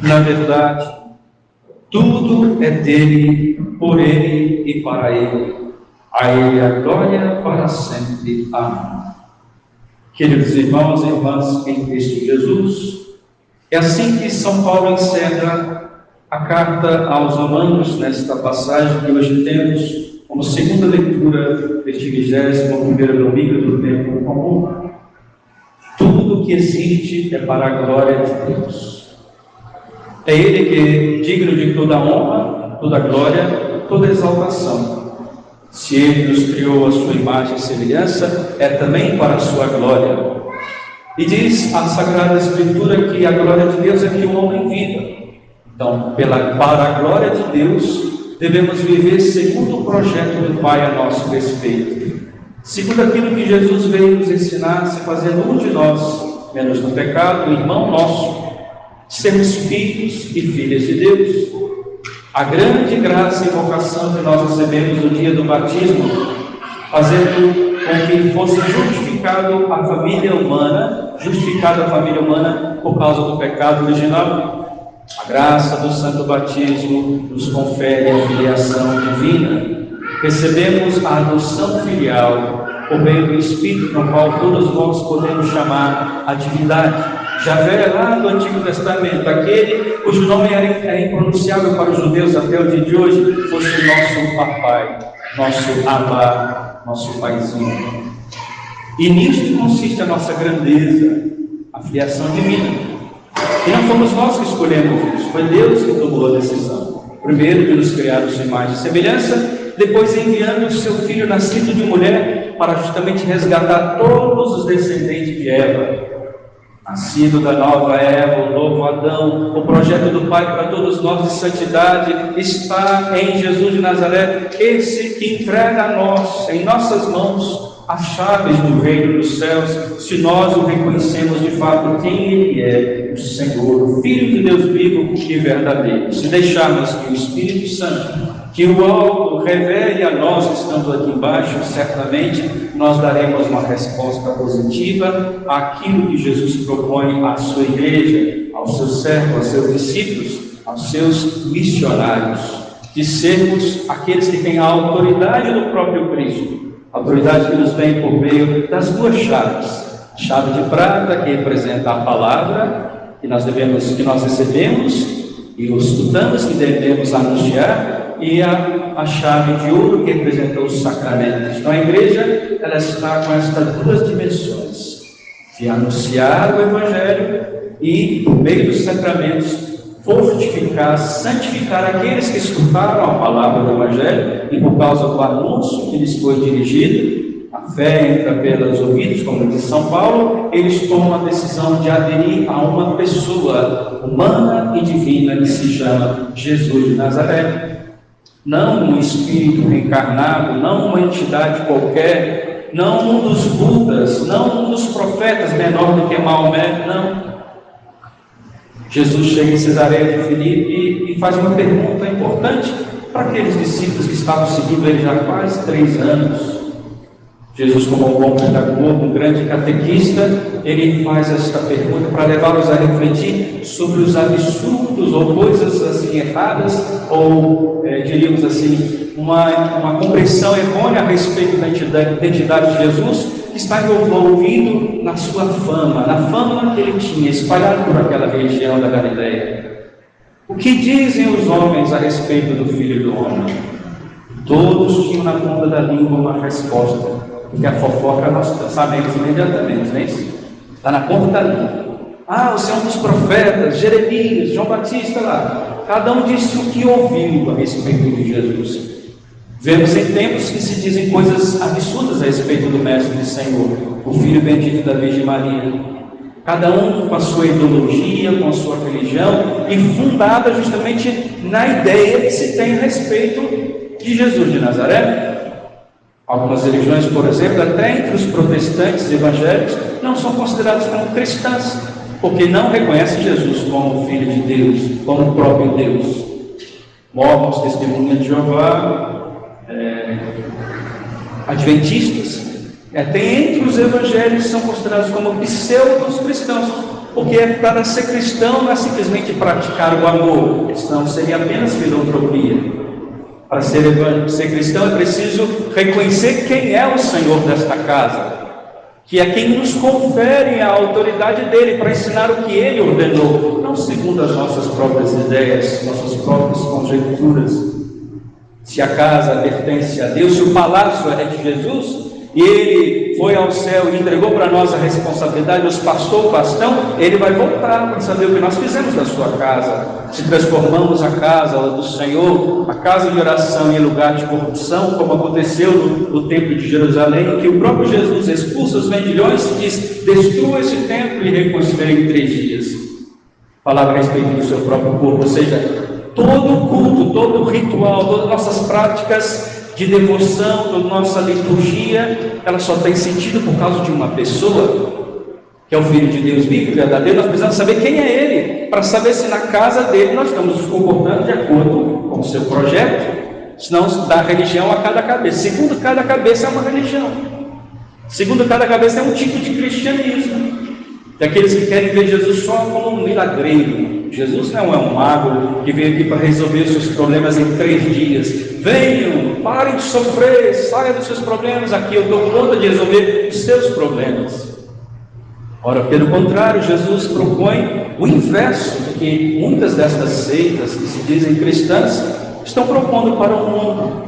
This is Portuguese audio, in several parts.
Na verdade, tudo é dele, por ele e para ele. A ele a glória para sempre. Amém. Queridos irmãos e irmãs em Cristo Jesus, é assim que São Paulo encerra a carta aos Romanos, nesta passagem que hoje temos como segunda leitura deste 21º domingo do tempo comum. Tudo que existe é para a glória de Deus. É Ele que é digno de toda honra, toda glória, toda exaltação. Se Ele nos criou a sua imagem e semelhança, é também para a sua glória. E diz a Sagrada Escritura que a glória de Deus é que o homem viva. Então, para a glória de Deus, devemos viver segundo o projeto do Pai a nosso respeito. Segundo aquilo que Jesus veio nos ensinar, se fazendo um de nós, menos no pecado, irmão nosso, sermos filhos e filhas de Deus. A grande graça e vocação que nós recebemos no dia do batismo, fazendo com que fosse justificada a família humana por causa do pecado original. A graça do santo batismo nos confere a filiação divina. Recebemos a adoção filial, por meio do Espírito, no qual todos nós podemos chamar a divindade. Javé é lá do Antigo Testamento, aquele cujo nome é impronunciável para os judeus até o dia de hoje, fosse o nosso papai, nosso Abá, nosso paizinho. E nisto consiste a nossa grandeza, a filiação divina. E não fomos nós que escolhemos isso, foi Deus que tomou a decisão. Primeiro, que nos criaram sua imagem e semelhança, depois enviando o seu filho nascido de mulher para justamente resgatar todos os descendentes de Eva. Nascido da nova Eva, o novo Adão, o projeto do Pai para todos nós de santidade está em Jesus de Nazaré, esse que entrega a nós, em nossas mãos, as chaves do reino dos céus, se nós o reconhecemos de fato quem Ele é, o Senhor, o Filho de Deus vivo e verdadeiro. Se deixarmos que o Espírito Santo, que o alto revele a nós que estamos aqui embaixo, certamente nós daremos uma resposta positiva àquilo que Jesus propõe à sua igreja, aos seus servos, aos seus discípulos, aos seus missionários, de sermos aqueles que têm a autoridade do próprio Cristo, a autoridade que nos vem por meio das duas chaves, a chave de prata que representa a palavra que nós recebemos e os escutamos que devemos anunciar, e a chave de ouro que representa os sacramentos. Então a igreja, ela está com estas duas dimensões, de anunciar o Evangelho e, por meio dos sacramentos, fortificar, santificar aqueles que escutaram a palavra do Evangelho e, por causa do anúncio que lhes foi dirigido, a fé entra pelos ouvidos, como diz São Paulo, eles tomam a decisão de aderir a uma pessoa humana e divina que se chama Jesus de Nazaré. Não um espírito reencarnado, não uma entidade qualquer, não um dos Budas, não um dos profetas menor do que Maomé, não. Jesus chega em Cesareia de Filipe e faz uma pergunta importante para aqueles discípulos que estavam seguindo ele já há quase 3 anos. Jesus, como um bom pedagogo, um grande catequista, ele faz esta pergunta para levá-los a refletir sobre os absurdos ou coisas assim erradas, ou diríamos assim, uma compreensão errônea a respeito da identidade de Jesus, que está envolvido na sua fama, na fama que ele tinha, espalhado por aquela região da Galileia. O que dizem os homens a respeito do Filho do Homem? Todos tinham na ponta da língua uma resposta, porque a fofoca nós sabemos imediatamente, não é isso? Está na ponta da língua. Você é um dos profetas, Jeremias, João Batista lá. Cada um disse o que ouviu a respeito de Jesus. Vemos em tempos que se dizem coisas absurdas a respeito do Mestre e Senhor, o Filho bendito da Virgem Maria. Cada um com a sua ideologia, com a sua religião, e fundada justamente na ideia que se tem a respeito de Jesus de Nazaré. Algumas religiões, por exemplo, até entre os protestantes evangélicos, não são consideradas como cristãs, porque não reconhecem Jesus como Filho de Deus, como o próprio Deus. Mormons, Testemunhas de Jeová, Adventistas, até entre os evangélicos são considerados como pseudos cristãos, Porque para ser cristão não é simplesmente praticar o amor, senão seria apenas filantropia. Para ser cristão é preciso reconhecer quem é o Senhor desta casa, que é quem nos confere a autoridade dele para ensinar o que ele ordenou, não segundo as nossas próprias ideias, nossas próprias conjecturas. Se a casa pertence a Deus, se o palácio é de Jesus, e ele foi ao céu e entregou para nós a responsabilidade, nos passou o bastão, ele vai voltar para saber o que nós fizemos da sua casa. Se transformamos a casa do Senhor, a casa de oração, em lugar de corrupção, como aconteceu no templo de Jerusalém, que o próprio Jesus expulsa os vendilhões e diz: destrua esse templo e reconstruirei em 3 dias. Falava a respeito do seu próprio corpo, ou seja, todo culto, todo ritual, todas as nossas práticas de devoção, toda nossa liturgia, ela só tem sentido por causa de uma pessoa, que é o Filho de Deus vivo, verdadeiro. Nós precisamos saber quem é Ele, para saber se na casa dele nós estamos nos comportando de acordo com o seu projeto, senão dá religião a cada cabeça. Segundo cada cabeça é uma religião, segundo cada cabeça é um tipo de cristianismo. Daqueles que querem ver Jesus só como um milagreiro. Jesus não é um mago que veio aqui para resolver os seus problemas em 3 dias. Venham, parem de sofrer, saiam dos seus problemas, aqui eu dou conta de resolver os seus problemas. Ora, pelo contrário, Jesus propõe o inverso do que muitas destas seitas que se dizem cristãs estão propondo para o mundo.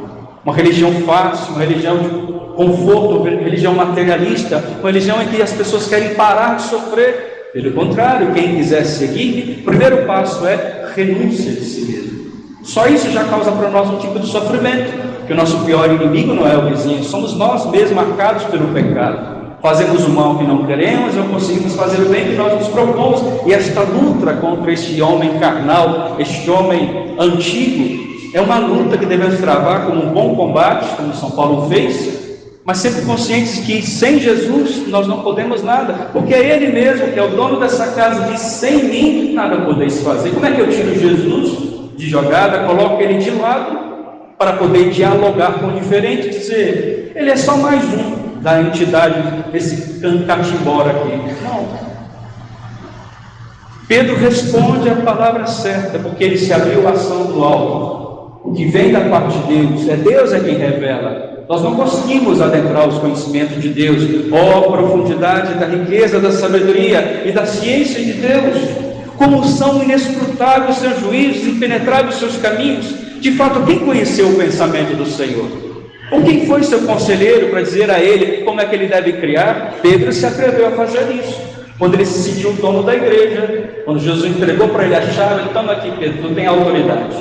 Uma religião fácil, uma religião de conforto, uma religião materialista, uma religião em que as pessoas querem parar de sofrer. Pelo contrário, quem quiser seguir, o primeiro passo é renúncia de si mesmo. Só isso já causa para nós um tipo de sofrimento, que o nosso pior inimigo não é o vizinho, somos nós mesmos marcados pelo pecado. Fazemos o mal que não queremos, ou conseguimos fazer o bem que nós nos propomos, e esta luta contra este homem carnal, este homem antigo, é uma luta que devemos travar como um bom combate, como São Paulo fez, mas sempre conscientes que sem Jesus nós não podemos nada, porque é Ele mesmo que é o dono dessa casa, diz: sem mim nada podeis fazer. Como é que eu tiro Jesus de jogada, coloco Ele de lado, para poder dialogar com o diferente, dizer, Ele é só mais um da entidade desse catimbora aqui? Não. Pedro responde a palavra certa, porque ele se abriu à ação do alto. O que vem da parte de Deus é quem revela. Nós não conseguimos adentrar os conhecimentos de Deus. Oh, profundidade da riqueza, da sabedoria e da ciência de Deus! Como são inescrutáveis os seus juízos, impenetráveis os seus caminhos. De fato, quem conheceu o pensamento do Senhor? Ou quem foi seu conselheiro para dizer a ele como é que ele deve criar? Pedro se atreveu a fazer isso. Quando ele se sentiu o dono da igreja, quando Jesus entregou para ele a chave, ele: toma aqui, Pedro, tu tem autoridade.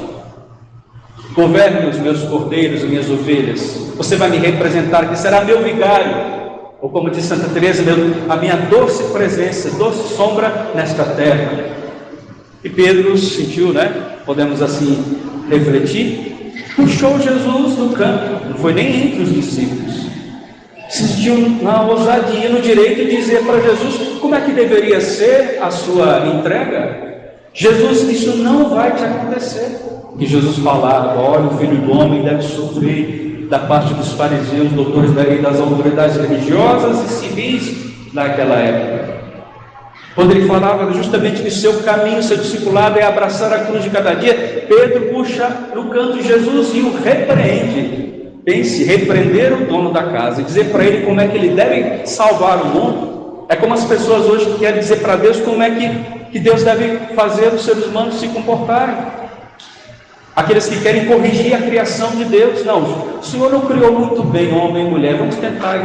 Governe os meus cordeiros e minhas ovelhas. Você vai me representar, que será meu vigário. Ou como diz Santa Teresa, a minha doce presença, doce sombra nesta terra. E Pedro sentiu, podemos assim refletir, puxou Jesus no canto, não foi nem entre os discípulos. Sentiu na ousadia, no direito de dizer para Jesus como é que deveria ser a sua entrega. Jesus, isso não vai te acontecer. E Jesus falava: olha, o Filho do Homem deve sofrer da parte dos fariseus, doutores da lei, das autoridades religiosas e civis daquela época. Quando ele falava justamente que seu caminho, seu discipulado é abraçar a cruz de cada dia, Pedro puxa no canto Jesus e o repreende. Pense, repreender o dono da casa e dizer para ele como é que ele deve salvar o mundo. É como as pessoas hoje que querem dizer para Deus como é que Deus deve fazer os seres humanos se comportarem. Aqueles que querem corrigir a criação de Deus. Não, o Senhor não criou muito bem homem e mulher, vamos tentar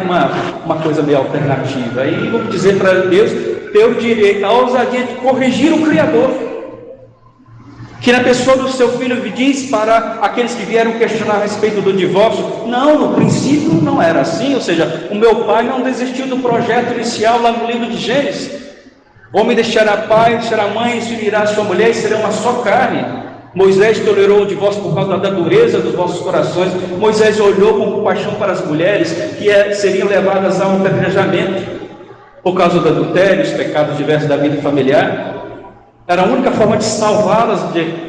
uma coisa meio alternativa. Aí vamos dizer para Deus ter o direito, a ousadia de corrigir o Criador, que na pessoa do seu filho diz para aqueles que vieram questionar a respeito do divórcio: não, no princípio não era assim, ou seja, o meu pai não desistiu do projeto inicial lá no livro de Gênesis. O homem deixará pai, deixará mãe, se unirá a sua mulher e serão uma só carne. Moisés tolerou o divórcio por causa da dureza dos vossos corações. Moisés olhou com compaixão para as mulheres que seriam levadas a um apedrejamento por causa do adultério, os pecados diversos da vida familiar. Era a única forma de salvá-las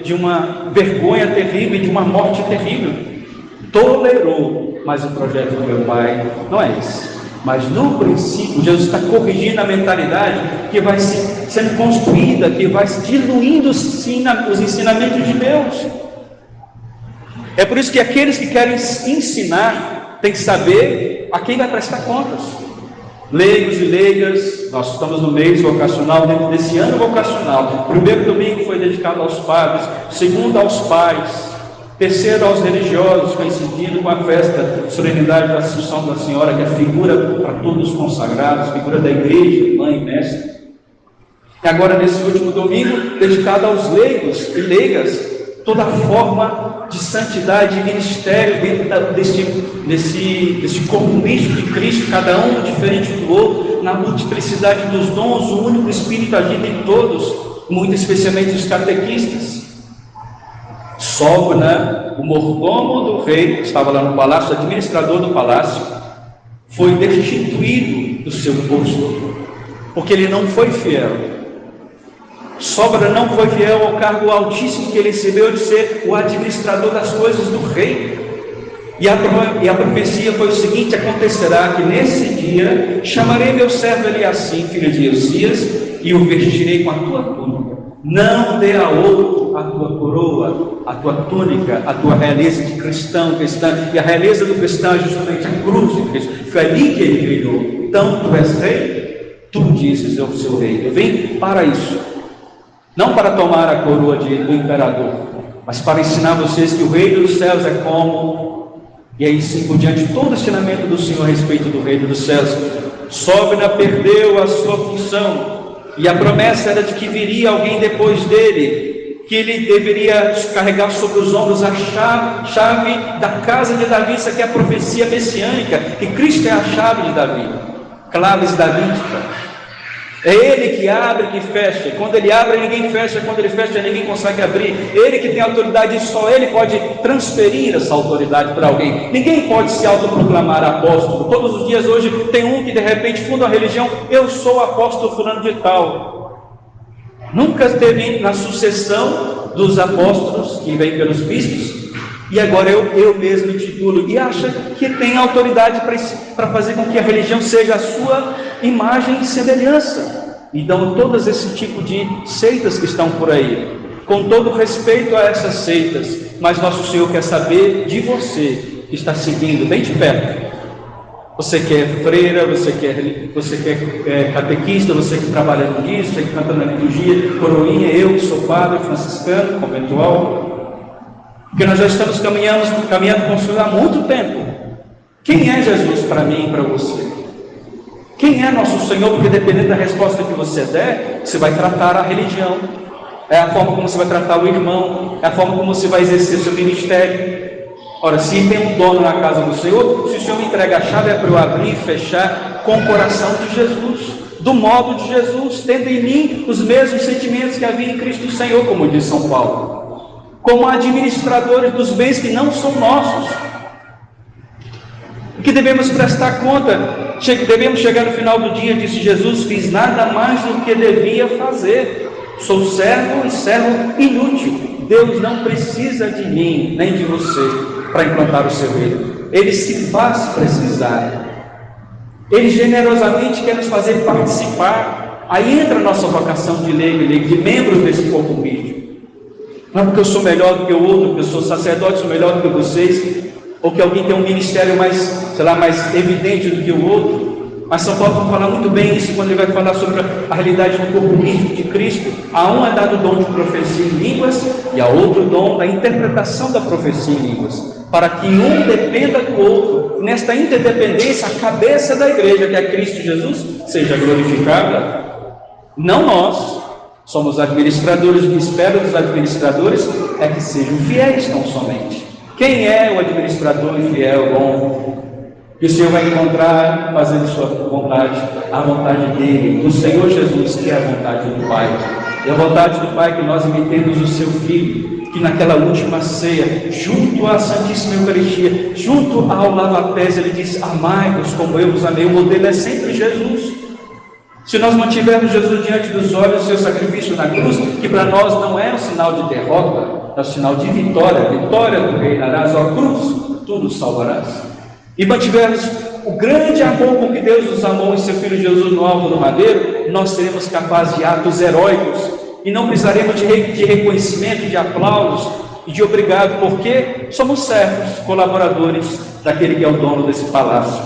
de uma vergonha terrível e de uma morte terrível. Tolerou, mas o projeto do meu pai não é esse. Mas no princípio, Jesus está corrigindo a mentalidade que vai sendo construída, que vai diluindo os ensinamentos de Deus. É por isso que aqueles que querem ensinar têm que saber a quem vai prestar contas. Leigos e leigas, nós estamos no mês vocacional, dentro desse ano vocacional. O primeiro domingo foi dedicado aos padres, o segundo aos pais, terceiro aos religiosos, coincidindo com a festa, solenidade da Assunção da Senhora, que é a figura para todos os consagrados, figura da igreja, mãe e mestre. E agora, nesse último domingo, dedicado aos leigos e leigas, toda a forma de santidade e ministério dentro desse corpo místico de Cristo, cada um diferente do outro, na multiplicidade dos dons, o único Espírito agindo em todos, muito especialmente os catequistas. Sóbona, o mordomo do rei, que estava lá no palácio, o administrador do palácio, foi destituído do seu posto, porque ele não foi fiel. Sóbona não foi fiel ao cargo altíssimo que ele recebeu de ser o administrador das coisas do rei. E a profecia foi o seguinte: acontecerá que nesse dia chamarei meu servo Eliacim, filho de Elcias, e o vestirei com a tua túnica. Não dê a outro a tua coroa, a tua túnica, a tua realeza de cristã. E a realeza do cristão é justamente a cruz de Cristo. Foi ali que ele reinou. Então, tu és rei? Tu dizes, eu sou rei. Eu vim para isso. Não para tomar a coroa do imperador, mas para ensinar vocês que o reino dos céus é como, e aí sim por diante todo o ensinamento do Senhor a respeito do reino dos céus. Sóbona perdeu a sua função, e a promessa era de que viria alguém depois dele, que ele deveria carregar sobre os ombros a chave da casa de Davi. Isso aqui é a profecia messiânica, que Cristo é a chave de Davi, claves davídicas. É Ele que abre, que fecha. Quando Ele abre, ninguém fecha. Quando Ele fecha, ninguém consegue abrir. Ele que tem autoridade, e só Ele pode transferir essa autoridade para alguém. Ninguém pode se autoproclamar apóstolo. Todos os dias hoje tem um que de repente funda a religião: eu sou apóstolo fulano de tal. Nunca teve na sucessão dos apóstolos que vem pelos bispos. E agora eu mesmo me titulo, e acha que tem autoridade para fazer com que a religião seja a sua imagem e semelhança. Então, todos esse tipo de seitas que estão por aí, com todo respeito a essas seitas, mas nosso Senhor quer saber de você que está seguindo bem de perto. Você que é freira, você que é catequista, você que trabalha no guiço, você que canta na liturgia, coroinha, eu que sou padre franciscano, conventual. Porque nós já estamos caminhando com o Senhor há muito tempo. Quem é Jesus para mim e para você? Quem é nosso Senhor? Porque dependendo da resposta que você der, você vai tratar a religião. É a forma como você vai tratar o irmão. É a forma como você vai exercer seu ministério. Ora, se tem um dono na casa do Senhor, se o Senhor me entrega a chave, é para eu abrir e fechar com o coração de Jesus, do modo de Jesus, tendo em mim os mesmos sentimentos que havia em Cristo Senhor, como diz São Paulo. Como administradores dos bens que não são nossos, que devemos prestar conta. Devemos chegar no final do dia, disse Jesus: fiz nada mais do que devia fazer, sou servo e servo inútil. Deus não precisa de mim, nem de você, para implantar o seu reino. Ele se faz precisar. Ele generosamente quer nos fazer participar. Aí entra a nossa vocação de leigo e leigo, de membros desse corpo místico. Não é porque eu sou melhor do que o outro, porque eu sou sacerdote, sou melhor do que vocês, ou que alguém tem um ministério mais evidente do que o outro. Mas São Paulo vai falar muito bem isso quando ele vai falar sobre a realidade do corpo místico de Cristo. A um é dado o dom de profecia em línguas, e a outro o dom da interpretação da profecia em línguas, para que um dependa do outro. Nesta interdependência, a cabeça da igreja, que é Cristo Jesus, seja glorificada. Não nós. Somos administradores. O que espero dos administradores é que sejam fiéis tão somente. Quem é o administrador fiel, bom? Que o Senhor vai encontrar fazendo sua vontade, a vontade dele, do Senhor Jesus, que é a vontade do Pai. E a vontade do Pai é que nós imitemos o seu Filho, que naquela última ceia, junto à Santíssima Eucaristia, junto ao lava-pés, ele diz: amai-vos como eu vos amei. O modelo é sempre Jesus. Se nós mantivermos Jesus diante dos olhos, o seu sacrifício na cruz, que para nós não é um sinal de derrota, é um sinal de vitória. Vitória do reinarás, ó cruz, tu nos salvarás. E mantivermos o grande amor com que Deus nos amou em seu Filho Jesus no alto do madeiro, nós seremos capazes de atos heróicos e não precisaremos de reconhecimento, de aplausos e de obrigado, porque somos servos, colaboradores daquele que é o dono desse palácio.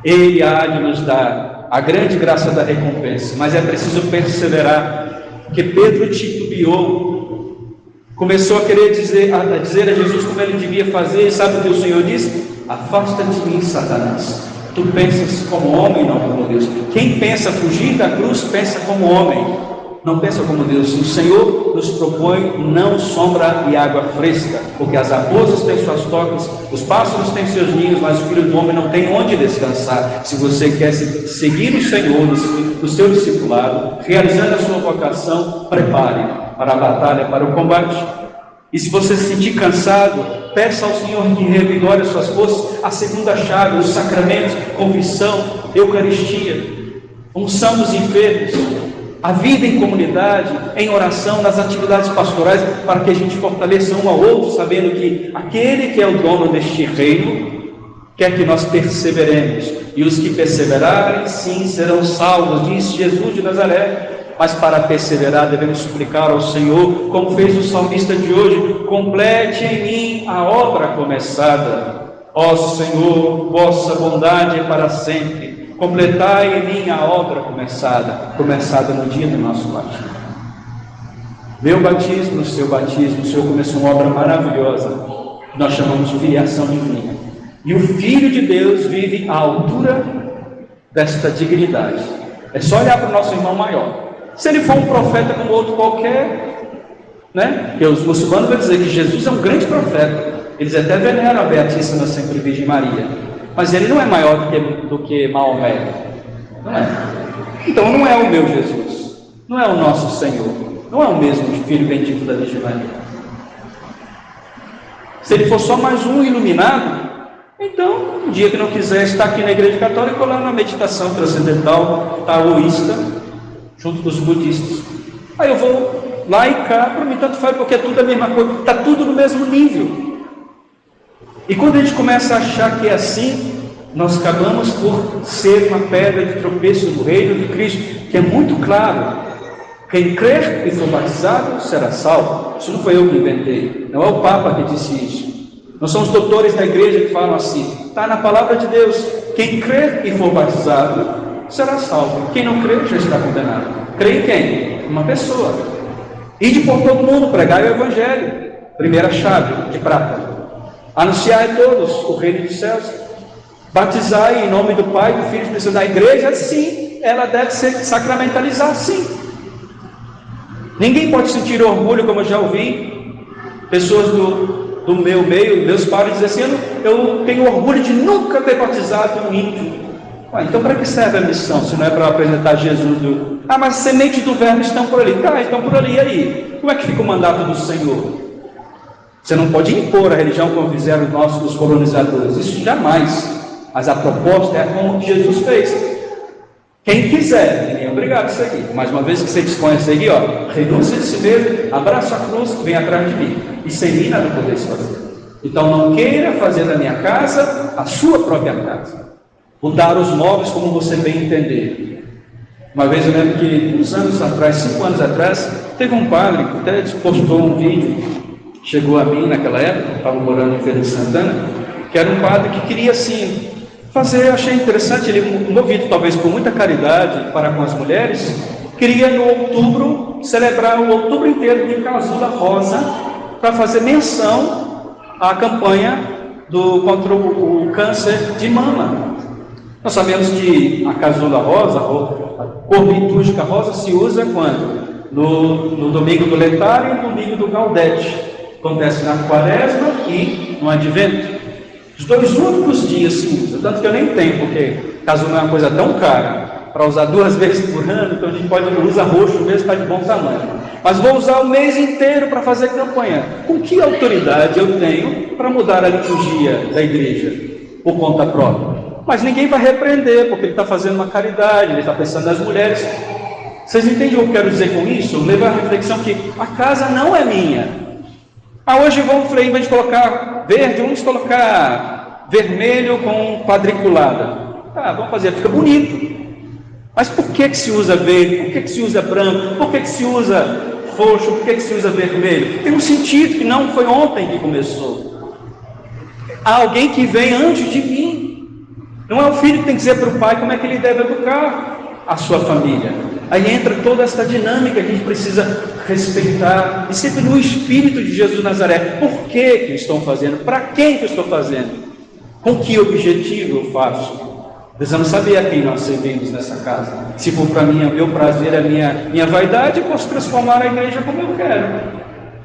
Ele há de nos dar a grande graça da recompensa, mas é preciso perseverar, porque Pedro titubeou, começou a querer dizer a Jesus como ele devia fazer, e sabe o que o Senhor disse? Afasta de mim, Satanás, tu pensas como homem, não como Deus. Quem pensa fugir da cruz, pensa como homem, não pensa como Deus. O Senhor nos propõe não sombra e água fresca, porque as raposas têm suas tocas, os pássaros têm seus ninhos, mas o Filho do Homem não tem onde descansar. Se você quer seguir o Senhor no seu discipulado, realizando a sua vocação, prepare para a batalha, para o combate. E se você se sentir cansado, peça ao Senhor que revigore as suas forças. A segunda chave, os sacramentos, confissão, Eucaristia, unção dos enfermos, a vida em comunidade, em oração, nas atividades pastorais, para que a gente fortaleça um ao outro, sabendo que aquele que é o dono deste reino quer que nós perseveremos, e os que perseverarem, sim, serão salvos, diz Jesus de Nazaré. Mas para perseverar devemos suplicar ao Senhor, como fez o salmista de hoje: complete em mim a obra começada. Ó Senhor, vossa bondade é para sempre, completai em mim a obra começada no dia do nosso batismo. Meu batismo, o seu batismo, o Senhor começou uma obra maravilhosa, que nós chamamos de filiação divina. E o Filho de Deus vive à altura desta dignidade. É só olhar para o nosso irmão maior. Se ele for um profeta como outro qualquer, né? Porque os muçulmanos vão dizer que Jesus é um grande profeta. Eles até veneram a Beatíssima Sempre Virgem Maria. Mas ele não é maior do que Maomé. Não é. Então não é o meu Jesus. Não é o nosso Senhor. Não é o mesmo Filho bendito da Virgem Maria. Se ele for só mais um iluminado, então, um dia que não quiser estar aqui na Igreja Católica, ou lá na meditação transcendental taoísta, junto com os budistas. Aí eu vou lá e cá, para mim tanto faz, porque é tudo a mesma coisa, está tudo no mesmo nível. E quando a gente começa a achar que é assim, nós acabamos por ser uma pedra de tropeço do reino de Cristo, que é muito claro: quem crer e for batizado será salvo. Isso não foi eu que inventei, não é o Papa que disse isso. Não são os doutores da igreja que falam assim, está na palavra de Deus: quem crer e for batizado será salvo. Quem não crê já está condenado. Crê em quem? Uma pessoa. Ide por todo mundo, pregai o Evangelho. Primeira chave de prata. Anunciai a todos o reino dos céus. Batizai em nome do Pai, do Filho e do Espírito Santo. Da igreja, sim, ela deve ser sacramentalizar, sim. Ninguém pode sentir orgulho, como eu já ouvi pessoas do meu meio, meus pais, dizer assim: eu tenho orgulho de nunca ter batizado um índio. Então para que serve a missão, se não é para apresentar Jesus? Mas as sementes do verbo estão por ali. Tá, estão por ali, e aí? Como é que fica o mandato do Senhor? Você não pode impor a religião como fizeram os colonizadores, isso jamais. Mas a proposta é como Jesus fez. Quem quiser, ninguém é obrigado a seguir. Mas uma vez que você dispõe a seguir, renúncia de si mesmo, abraça a cruz, vem atrás de mim. E sem mim nada podeis fazer. Então não queira fazer da minha casa a sua própria casa. Mudar os móveis como você bem entender. Uma vez eu lembro que, uns anos atrás, 5 anos atrás, teve um padre que até postou um vídeo, chegou a mim naquela época, estava morando em Feira de Santana, que era um padre que queria assim fazer, achei interessante, ele movido talvez por muita caridade para com as mulheres, queria no outubro celebrar o outubro inteiro de Casula Rosa, para fazer menção à campanha contra o câncer de mama. Nós sabemos que a casula rosa, a cor litúrgica rosa, se usa quando? No domingo do Letário e no domingo do Gaudete. Acontece na Quaresma e no Advento. Os 2 únicos dias se usa, tanto que eu nem tenho, porque casula é uma coisa tão cara, para usar 2 vezes por ano, então a gente pode usar roxo mesmo, está de bom tamanho. Mas vou usar o mês inteiro para fazer campanha. Com que autoridade eu tenho para mudar a liturgia da igreja por conta própria? Mas ninguém vai repreender, porque ele está fazendo uma caridade, ele está pensando nas mulheres. Vocês entendem o que eu quero dizer com isso? Levar a reflexão que a casa não é minha. Hoje vamos, em vez de colocar verde, vamos colocar vermelho com quadriculada. Vamos fazer, fica bonito. Mas por que se usa verde? Por que se usa branco? Por que se usa roxo? Por que se usa vermelho? Tem um sentido que não foi ontem que começou. Há alguém que vem antes de mim. Não é o filho que tem que dizer para o pai como é que ele deve educar a sua família. Aí entra toda essa dinâmica que a gente precisa respeitar, e sempre no espírito de Jesus Nazaré. Por que eu estou fazendo? Para quem que eu estou fazendo? Com que objetivo eu faço? Precisamos saber a quem nós servimos nessa casa. Se for para mim, meu prazer, a minha vaidade, eu posso transformar a igreja como eu quero.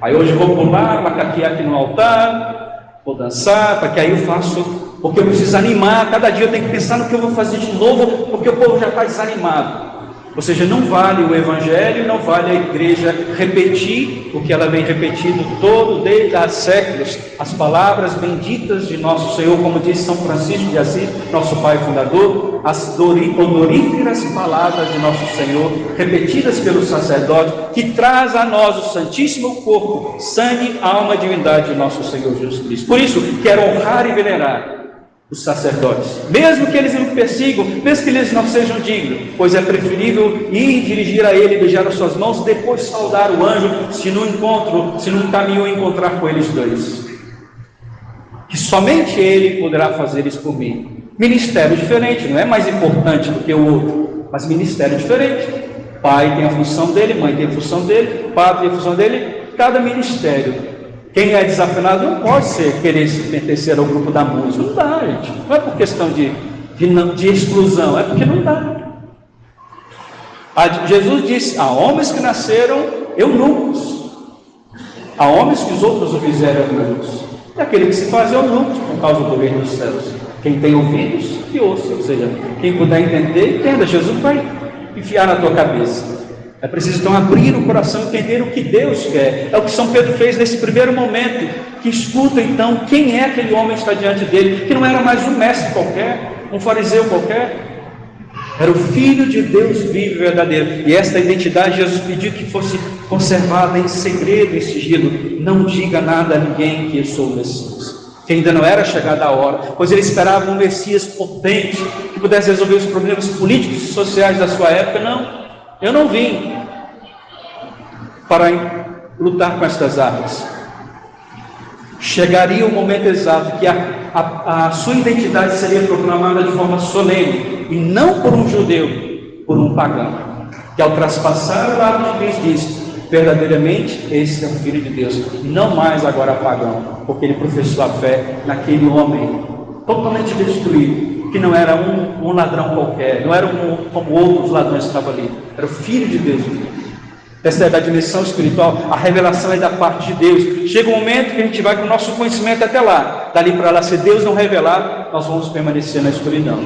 Aí hoje eu vou pular, macaquear aqui no altar, vou dançar, para que aí eu faço, porque eu preciso animar. Cada dia eu tenho que pensar no que eu vou fazer de novo, porque o povo já está desanimado. Ou seja, não vale o Evangelho, não vale a igreja repetir o que ela vem repetindo desde há séculos, as palavras benditas de nosso Senhor, como diz São Francisco de Assis, nosso pai fundador, as honoríferas palavras de nosso Senhor, repetidas pelo sacerdote, que traz a nós o santíssimo corpo, sangue, alma e divindade de nosso Senhor Jesus Cristo. Por isso, quero honrar e venerar os sacerdotes, mesmo que eles me persigam, mesmo que eles não sejam dignos, pois é preferível ir dirigir a ele, beijar as suas mãos, depois saudar o anjo, se no caminho eu encontrar com eles dois, que somente ele poderá fazer isso por mim. Ministério diferente, não é mais importante do que o outro, mas ministério diferente. Pai tem a função dele, mãe tem a função dele, padre tem a função dele, cada ministério. Quem é desafinado não pode querer se pertencer ao grupo da música. Não dá, gente. Não é por questão de exclusão, é porque não dá. Jesus disse: há homens que nasceram eunucos, há homens que os outros o fizeram eunucos, e aquele que se faz eunuco por causa do reino dos céus. Quem tem ouvidos, que ouça. Ou seja, quem puder entender, entenda. Jesus vai enfiar na tua cabeça. É preciso então abrir o coração e entender o que Deus quer. É o que São Pedro fez nesse primeiro momento, que escuta então quem é aquele homem que está diante dele, que não era mais um mestre qualquer, um fariseu qualquer, era o Filho de Deus vivo e verdadeiro. E esta identidade Jesus pediu que fosse conservada em segredo, em sigilo. Não diga nada a ninguém que eu sou o Messias, que ainda não era chegada a hora, pois ele esperava um Messias potente, que pudesse resolver os problemas políticos e sociais da sua época. Não, eu não vim para lutar com estas armas. Chegaria o momento exato que a sua identidade seria proclamada de forma solene, e não por um judeu, por um pagão, que ao traspassar o lado de Cristo diz: verdadeiramente esse é o Filho de Deus, não mais agora pagão, porque ele professou a fé naquele homem totalmente destruído, que não era um ladrão qualquer, não era como outros ladrões que estavam ali, era o Filho de Deus. Essa é da dimensão espiritual, a revelação é da parte de Deus. Chega um momento que a gente vai com o nosso conhecimento até lá, dali para lá, se Deus não revelar, nós vamos permanecer na escuridão.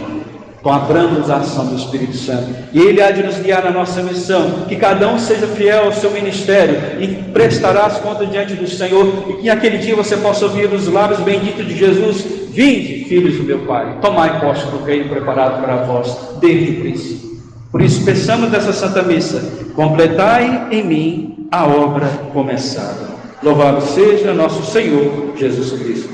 Então abramos a ação do Espírito Santo, e Ele há de nos guiar na nossa missão, que cada um seja fiel ao seu ministério, e prestará as contas diante do Senhor, e que naquele dia você possa ouvir os lábios benditos de Jesus: vinde, filhos do meu Pai, tomai posse do reino preparado para vós desde o princípio. Por isso, peçamos dessa Santa Missa: completai em mim a obra começada. Louvado seja nosso Senhor Jesus Cristo.